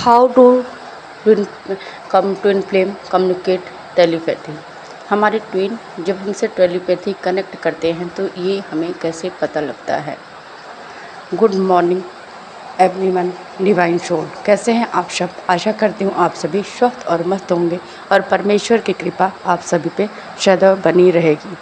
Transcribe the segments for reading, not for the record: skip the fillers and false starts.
How to twin twin flame communicate telepathy. हमारे twin जब हमसे टेलीपैथी कनेक्ट करते हैं तो ये हमें कैसे पता लगता है। Good morning everyone, divine soul, कैसे हैं आप सब। आशा करती हूँ आप सभी स्वस्थ और मस्त होंगे और परमेश्वर की कृपा आप सभी पे सदैव बनी रहेगी।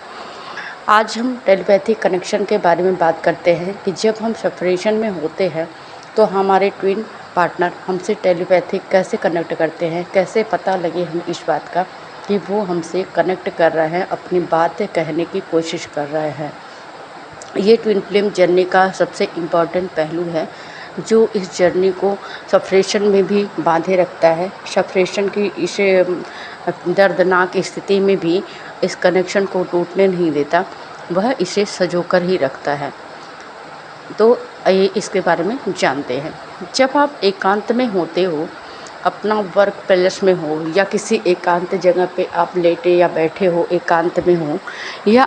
आज हम टेलीपैथी कनेक्शन के बारे में बात करते हैं कि जब हम सेपरेशन में होते हैं तो हमारे ट्विन पार्टनर हमसे टेलीपैथी कैसे कनेक्ट करते हैं, कैसे पता लगे हमें इस बात का कि वो हमसे कनेक्ट कर रहे हैं, अपनी बातें कहने की कोशिश कर रहे हैं। ये ट्विन फ्लेम जर्नी का सबसे इम्पॉर्टेंट पहलू है जो इस जर्नी को सेपरेशन में भी बांधे रखता है। सेपरेशन की इस दर्दनाक स्थिति में भी इस कनेक्शन को टूटने नहीं देता, वह इसे संजोकर ही रखता है। तो ये इसके बारे में जानते हैं। जब आप एकांत में होते हो, अपना वर्क प्लेस में हो या किसी एकांत जगह पे आप लेटे या बैठे हो, एकांत में हो या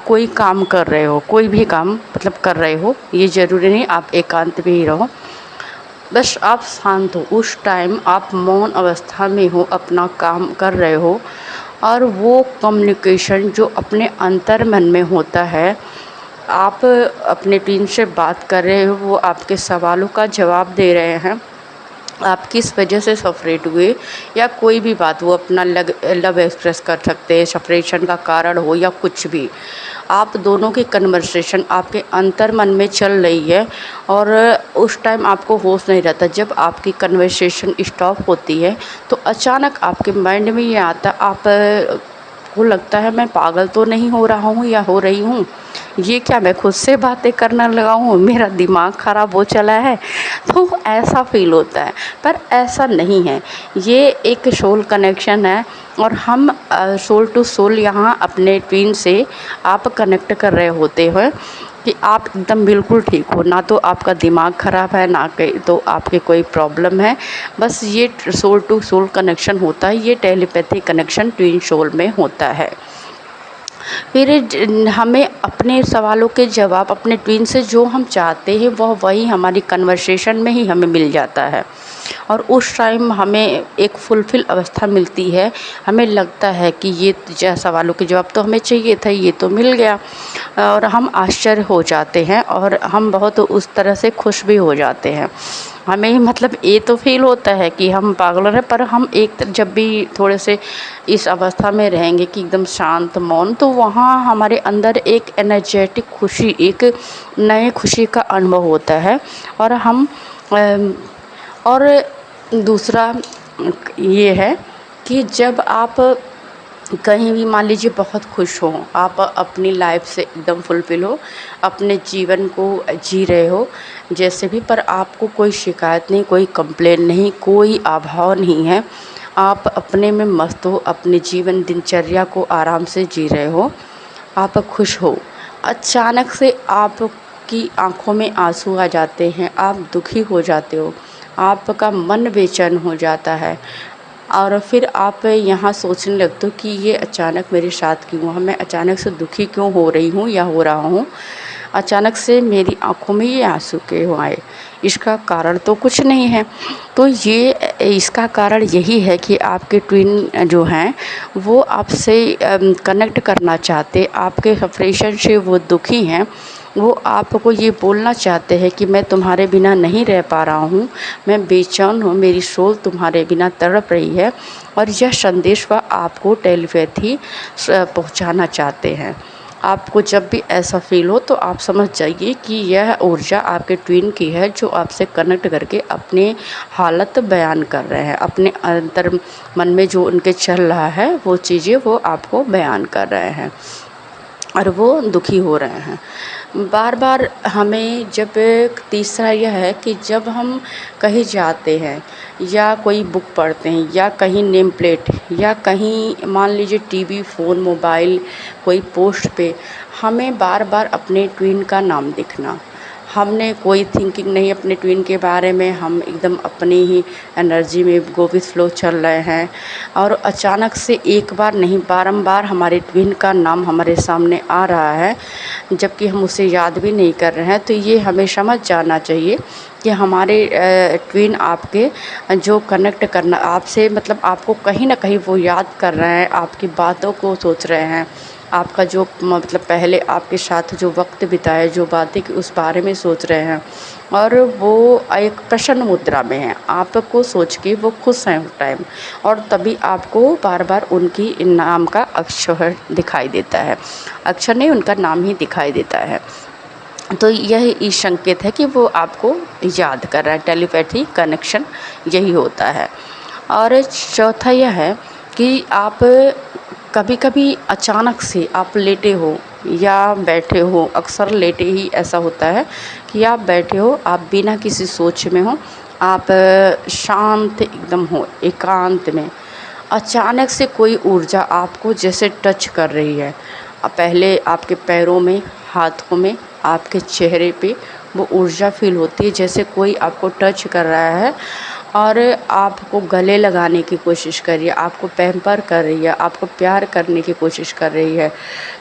कोई काम कर रहे हो, कोई भी काम मतलब कर रहे हो, ये ज़रूरी नहीं आप एकांत में ही रहो, बस आप शांत हो। उस टाइम आप मौन अवस्था में हो, अपना काम कर रहे हो और वो कम्युनिकेशन जो अपने अंतर मन में होता है, आप अपने टीम से बात कर रहे हो, वो आपके सवालों का जवाब दे रहे हैं, आप किस वजह से सेपरेट हुए या कोई भी बात, वो अपना लव एक्सप्रेस कर सकते हैं, सेपरेशन का कारण हो या कुछ भी। आप दोनों की कन्वर्सेशन आपके अंतर मन में चल रही है और उस टाइम आपको होश नहीं रहता। जब आपकी कन्वर्सेशन स्टॉप होती है तो अचानक आपके माइंड में ये आता, आप को लगता है मैं पागल तो नहीं हो रहा हूँ या हो रही हूँ, ये क्या मैं खुद से बातें करने लगा हूँ, मेरा दिमाग ख़राब हो चला है। तो ऐसा फील होता है, पर ऐसा नहीं है। ये एक सोल कनेक्शन है और हम सोल टू सोल यहाँ अपने ट्विन से आप कनेक्ट कर रहे होते हो कि आप एकदम बिल्कुल ठीक हो, ना तो आपका दिमाग ख़राब है, ना कहीं तो आपके कोई प्रॉब्लम है। बस ये सोल टू सोल कनेक्शन होता है, ये टेलीपैथी कनेक्शन ट्विन सोल में होता है। फिर हमें अपने सवालों के जवाब अपने ट्विन से जो हम चाहते हैं वही हमारी कन्वर्सेशन में ही हमें मिल जाता है और उस टाइम हमें एक फुलफिल अवस्था मिलती है। हमें लगता है कि ये सवालों के जवाब तो हमें चाहिए था, ये तो मिल गया और हम आश्चर्य हो जाते हैं और हम बहुत उस तरह से खुश भी हो जाते हैं। हमें मतलब ये तो फील होता है कि हम पागल हैं, पर हम एक जब भी थोड़े से इस अवस्था में रहेंगे कि एकदम शांत मौन, तो वहाँ हमारे अंदर एक एनर्जेटिक खुशी, एक नए खुशी का अनुभव होता है। और हम और दूसरा ये है कि जब आप कहीं भी मान लीजिए बहुत खुश हो, आप अपनी लाइफ से एकदम फुलफिल हो, अपने जीवन को जी रहे हो जैसे भी, पर आपको कोई शिकायत नहीं, कोई कंप्लेन नहीं, कोई अभाव नहीं है, आप अपने में मस्त हो, अपने जीवन दिनचर्या को आराम से जी रहे हो, आप खुश हो, अचानक से आपकी आंखों में आंसू आ जाते हैं, आप दुखी हो जाते हो, आपका मन बेचैन हो जाता है और फिर आप यहाँ सोचने लगते हो कि ये अचानक मेरे साथ क्यों है, मैं अचानक से दुखी क्यों हो रही हूँ या हो रहा हूँ, अचानक से मेरी आंखों में ये आंसू क्यों आए, इसका कारण तो कुछ नहीं है। तो ये इसका कारण यही है कि आपके ट्विन जो हैं वो आपसे कनेक्ट करना चाहते, आपके सेपरेशन से वो दुखी हैं, वो आपको ये बोलना चाहते हैं कि मैं तुम्हारे बिना नहीं रह पा रहा हूँ, मैं बेचैन हूँ, मेरी सोल तुम्हारे बिना तड़प रही है। और यह संदेश वह आपको टेलीपैथी पहुँचाना चाहते हैं। आपको जब भी ऐसा फील हो तो आप समझ जाइए कि यह ऊर्जा आपके ट्विन की है जो आपसे कनेक्ट करके अपने हालत बयान कर रहे हैं, अपने अंतर मन में जो उनके चल रहा है वो चीज़ें वो आपको बयान कर रहे हैं और वो दुखी हो रहे हैं। बार बार हमें जब तीसरा यह है कि जब हम कहीं जाते हैं या कोई बुक पढ़ते हैं या कहीं नेम प्लेट या कहीं मान लीजिए टीवी, फ़ोन, मोबाइल, कोई पोस्ट पे हमें बार बार अपने ट्विन का नाम दिखना, हमने कोई थिंकिंग नहीं अपने ट्विन के बारे में, हम एकदम अपनी ही एनर्जी में गो विथ फ्लो चल रहे हैं और अचानक से एक बार नहीं बारंबार हमारे ट्विन का नाम हमारे सामने आ रहा है, जबकि हम उसे याद भी नहीं कर रहे हैं। तो ये हमें समझ जाना चाहिए कि हमारे ट्विन आपके जो कनेक्ट करना आपसे, मतलब आपको कहीं ना कहीं वो याद कर रहे हैं, आपकी बातों को सोच रहे हैं, आपका जो मतलब पहले आपके साथ जो वक्त बिताया, जो बातें की, उस बारे में सोच रहे हैं और वो एक प्रसन्न मुद्रा में है। आपको सोच के वो खुश हैं उस टाइम, और तभी आपको बार बार उनकी नाम का अक्षर दिखाई देता है, अक्षर नहीं उनका नाम ही दिखाई देता है। तो यह इस संकेत है कि वो आपको याद कर रहा है। टेलीपैथी कनेक्शन यही होता है। और चौथा यह है कि आप कभी कभी अचानक से आप लेटे हो या बैठे हो, अक्सर लेटे ही ऐसा होता है कि आप बैठे हो, आप बिना किसी सोच में हो, आप शांत एकदम हो, एकांत में, अचानक से कोई ऊर्जा आपको जैसे टच कर रही है। पहले आपके पैरों में, हाथों में, आपके चेहरे पे वो ऊर्जा फील होती है, जैसे कोई आपको टच कर रहा है और आपको गले लगाने की कोशिश कर रही है, आपको पैम्पर कर रही है, आपको प्यार करने की कोशिश कर रही है।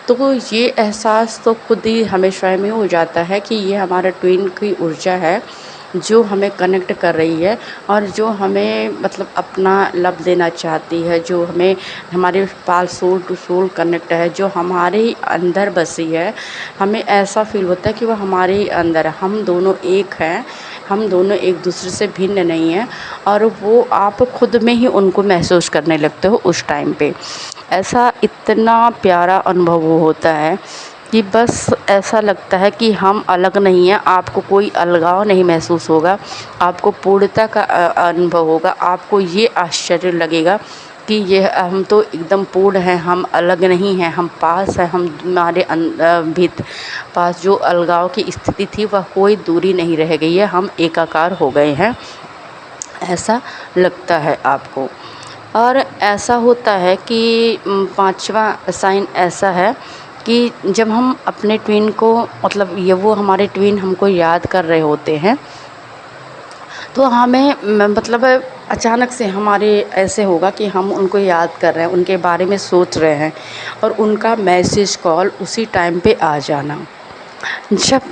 तो ये एहसास तो खुद ही हमें स्वयं में हो जाता है कि ये हमारा ट्विन की ऊर्जा है जो हमें कनेक्ट कर रही है और जो हमें मतलब अपना लव देना चाहती है, जो हमें हमारे पास सोल टू सोल कनेक्ट है, जो हमारे ही अंदर बसी है। हमें ऐसा फील होता है कि वो हमारे ही अंदर है, हम दोनों एक हैं, हम दोनों एक दूसरे से भिन्न नहीं हैं और वो आप खुद में ही उनको महसूस करने लगते हो उस टाइम पे। ऐसा इतना प्यारा अनुभव होता है कि बस ऐसा लगता है कि हम अलग नहीं हैं, आपको कोई अलगाव नहीं महसूस होगा, आपको पूर्णता का अनुभव होगा, आपको ये आश्चर्य लगेगा कि ये हम तो एकदम पूर्ण हैं, हम अलग नहीं हैं, हम पास हैं, हम हमारे भीतर पास जो अलगाव की स्थिति थी वह कोई दूरी नहीं रह गई है, हम एकाकार हो गए हैं, ऐसा लगता है आपको। और ऐसा होता है कि पांचवा साइन ऐसा है कि जब हम अपने ट्विन को, मतलब ये वो हमारे ट्विन हमको याद कर रहे होते हैं, तो हमें मतलब अचानक से हमारे ऐसे होगा कि हम उनको याद कर रहे हैं, उनके बारे में सोच रहे हैं और उनका मैसेज कॉल उसी टाइम पे आ जाना, जब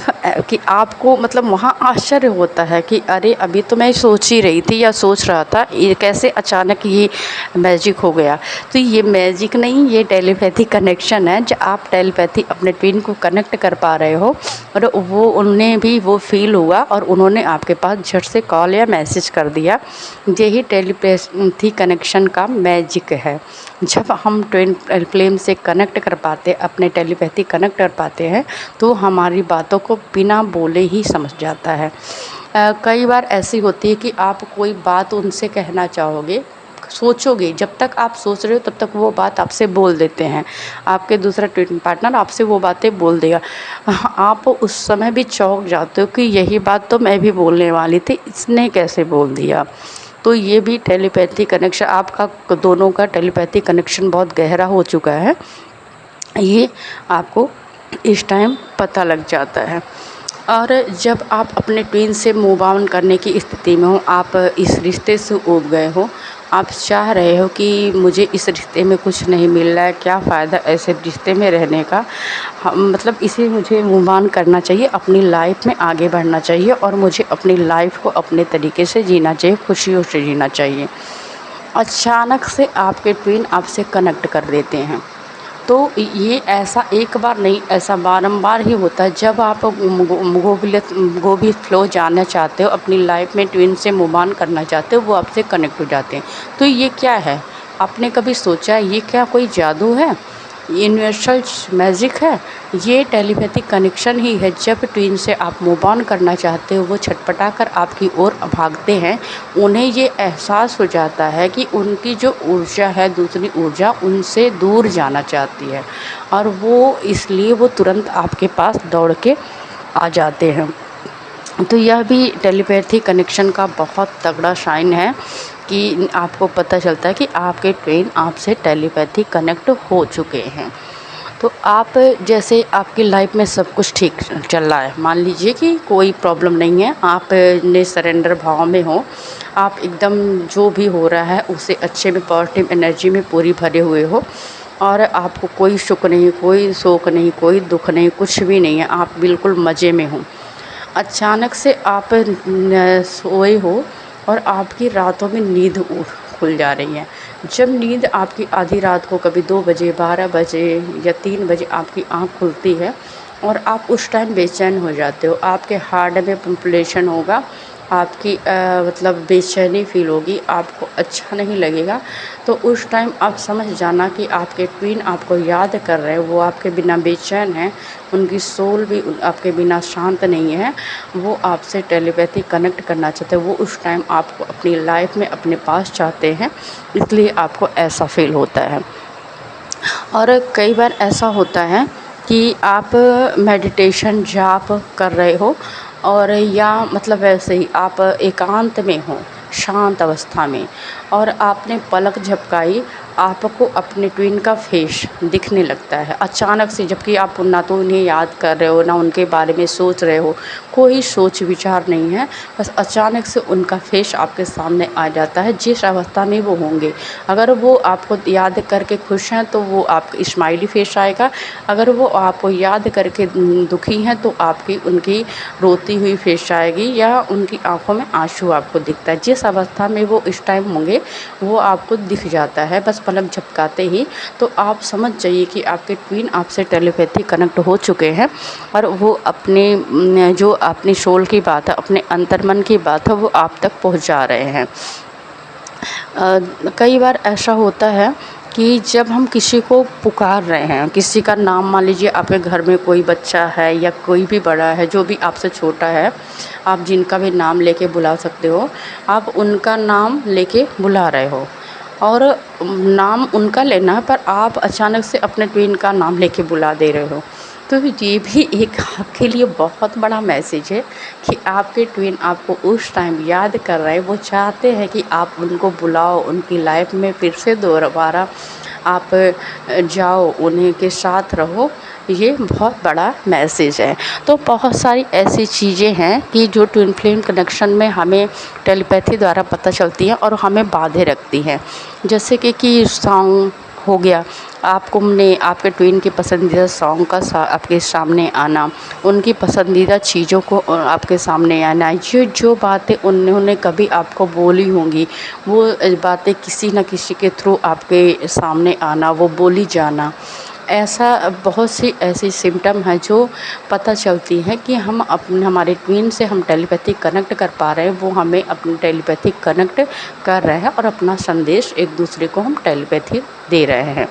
कि आपको मतलब वहाँ आश्चर्य होता है कि अरे अभी तो मैं सोच ही रही थी या सोच रहा था, ये कैसे अचानक ये मैजिक हो गया। तो ये मैजिक नहीं, ये टेलीपैथी कनेक्शन है, जब आप टेलीपैथी अपने ट्विन को कनेक्ट कर पा रहे हो और वो उन्हें भी वो फील हुआ और उन्होंने आपके पास झट से कॉल या मैसेज कर दिया। यही टेलीपैथी कनेक्शन का मैजिक है। जब हम ट्विन फ्लेम से कनेक्ट कर पाते, अपने टेलीपैथी कनेक्ट कर पाते हैं, तो हमारी बातों को बिना बोले ही समझ जाता है। कई बार ऐसी होती है कि आप कोई बात उनसे कहना चाहोगे, सोचोगे, जब तक आप सोच रहे हो तब तक वो बात आपसे बोल देते हैं, आपके दूसरा ट्विन पार्टनर आपसे वो बातें बोल देगा। आप उस समय भी चौंक जाते हो कि यही बात तो मैं भी बोलने वाली थी, इसने कैसे बोल दिया। तो ये भी टेलीपैथी कनेक्शन, आपका दोनों का टेलीपैथी कनेक्शन बहुत गहरा हो चुका है, ये आपको इस टाइम पता लग जाता है। और जब आप अपने ट्विन से मूव ऑन करने की स्थिति में हो, आप इस रिश्ते से ऊब गए हो, आप चाह रहे हो कि मुझे इस रिश्ते में कुछ नहीं मिल रहा है, क्या फ़ायदा ऐसे रिश्ते में रहने का, मतलब इसे मुझे मूव ऑन करना चाहिए, अपनी लाइफ में आगे बढ़ना चाहिए और मुझे अपनी लाइफ को अपने तरीके से जीना चाहिए, खुशियों से जीना चाहिए। अचानक से आपके ट्विन आपसे कनेक्ट कर देते हैं। तो ये ऐसा एक बार नहीं, ऐसा बारंबार ही होता है। जब आप गो विथ फ्लो जाना चाहते हो, अपनी लाइफ में ट्विन से मूव ऑन करना चाहते हो, वो आपसे कनेक्ट हो जाते हैं। तो ये क्या है, आपने कभी सोचा है ये क्या कोई जादू है, यूनिवर्सल मैजिक है? ये टेलीपैथी कनेक्शन ही है। जब ट्विन से आप मूव ऑन करना चाहते हो, वो छटपटा कर आपकी ओर भागते हैं, उन्हें ये एहसास हो जाता है कि उनकी जो ऊर्जा है, दूसरी ऊर्जा उनसे दूर जाना चाहती है और वो इसलिए वो तुरंत आपके पास दौड़ के आ जाते हैं। तो यह भी टेलीपैथी कनेक्शन का बहुत तगड़ा साइन है कि आपको पता चलता है कि आपके ट्विन आपसे टेलीपैथी कनेक्ट हो चुके हैं। तो आप जैसे आपकी लाइफ में सब कुछ ठीक चल रहा है, मान लीजिए कि कोई प्रॉब्लम नहीं है, आप ने सरेंडर भाव में हो, आप एकदम जो भी हो रहा है उसे अच्छे में पॉजिटिव एनर्जी में पूरी भरे हुए हो और आपको कोई सुख नहीं, कोई शोक नहीं, कोई दुख नहीं, कुछ भी नहीं है, आप बिल्कुल मज़े में हो। अचानक से आप सोए हो और आपकी रातों में नींद खुल जा रही है। जब नींद आपकी आधी रात को कभी 2 बजे, 12 बजे या 3 बजे आपकी आँख खुलती है और आप उस टाइम बेचैन हो जाते हो, आपके हार्ट में पम्पलेशन होगा, आपकी मतलब बेचैनी फ़ील होगी, आपको अच्छा नहीं लगेगा। तो उस टाइम आप समझ जाना कि आपके ट्विन आपको याद कर रहे हैं, वो आपके बिना बेचैन हैं, उनकी सोल भी आपके बिना शांत नहीं है, वो आपसे टेलीपैथी कनेक्ट करना चाहते हैं, वो उस टाइम आपको अपनी लाइफ में अपने पास चाहते हैं, इसलिए आपको ऐसा फ़ील होता है। और कई बार ऐसा होता है कि आप मेडिटेशन जाप कर रहे हो और या मतलब वैसे ही आप एकांत में हो, शांत अवस्था में, और आपने पलक झपकाई, आपको अपने ट्विन का फेस दिखने लगता है अचानक से, जबकि आप ना तो उन्हें याद कर रहे हो, ना उनके बारे में सोच रहे हो, कोई सोच विचार नहीं है, बस अचानक से उनका फेस आपके सामने आ जाता है जिस अवस्था में वो होंगे। अगर वो आपको याद करके खुश हैं तो वो आपका स्माइली फेस आएगा, अगर वो आपको याद करके दुखी हैं तो आपकी उनकी रोती हुई फेस आएगी या उनकी आंखों में आंसू आपको दिखता है। जिस अवस्था में वो इस टाइम होंगे वो आपको दिख जाता है बस पलक झपकाते ही। तो आप समझ जाइए कि आपके ट्विन आपसे टेलीपैथी कनेक्ट हो चुके हैं और वो अपने जो अपनी सोल की बात है, अपने अंतर्मन की बात है, वो आप तक पहुंचा रहे हैं। कई बार ऐसा होता है कि जब हम किसी को पुकार रहे हैं, किसी का नाम, मान लीजिए आपके घर में कोई बच्चा है या कोई भी बड़ा है जो भी आपसे छोटा है, आप जिनका भी नाम लेके बुला सकते हो, आप उनका नाम लेके बुला रहे हो और नाम उनका लेना है पर आप अचानक से अपने ट्विन का नाम लेके बुला दे रहे हो। तो ये भी एक आपके लिए बहुत बड़ा मैसेज है कि आपके ट्विन आपको उस टाइम याद कर रहे हैं, वो चाहते हैं कि आप उनको बुलाओ, उनकी लाइफ में फिर से दोबारा आप जाओ, उन्हीं के साथ रहो। ये बहुत बड़ा मैसेज है। तो बहुत सारी ऐसी चीज़ें हैं कि जो ट्विन फ्लेम कनेक्शन में हमें टेलीपैथी द्वारा पता चलती हैं और हमें बांधे रखती हैं। जैसे कि सॉन्ग हो गया, आपको ने आपके ट्विन की पसंदीदा सॉन्ग का आपके सामने आना, उनकी पसंदीदा चीज़ों को आपके सामने आना, ये जो बातें उन्होंने कभी आपको बोली होंगी वो बातें किसी न किसी के थ्रू आपके सामने आना, वो बोली जाना, ऐसा बहुत सी ऐसी सिम्टम है जो पता चलती हैं कि हम अपने हमारे ट्विन से हम टेलीपैथी कनेक्ट कर पा रहे हैं, वो हमें अपनी टेलीपैथी कनेक्ट कर रहे हैं और अपना संदेश एक दूसरे को हम टेलीपैथी दे रहे हैं।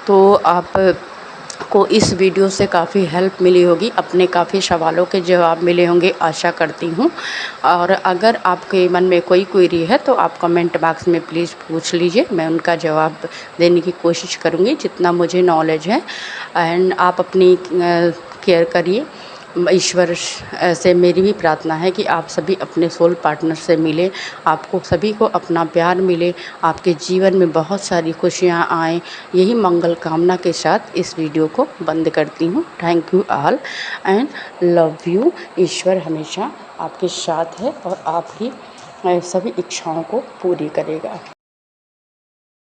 तो आप को इस वीडियो से काफ़ी हेल्प मिली होगी, अपने काफ़ी सवालों के जवाब मिले होंगे आशा करती हूँ। और अगर आपके मन में कोई क्वेरी है तो आप कमेंट बॉक्स में प्लीज़ पूछ लीजिए, मैं उनका जवाब देने की कोशिश करूँगी जितना मुझे नॉलेज है। एंड आप अपनी केयर करिए। ईश्वर से मेरी भी प्रार्थना है कि आप सभी अपने सोल पार्टनर से मिलें, आपको सभी को अपना प्यार मिले, आपके जीवन में बहुत सारी खुशियाँ आएँ, यही मंगल कामना के साथ इस वीडियो को बंद करती हूँ। Thank you all and love you. ईश्वर हमेशा आपके साथ है और आपकी सभी इच्छाओं को पूरी करेगा।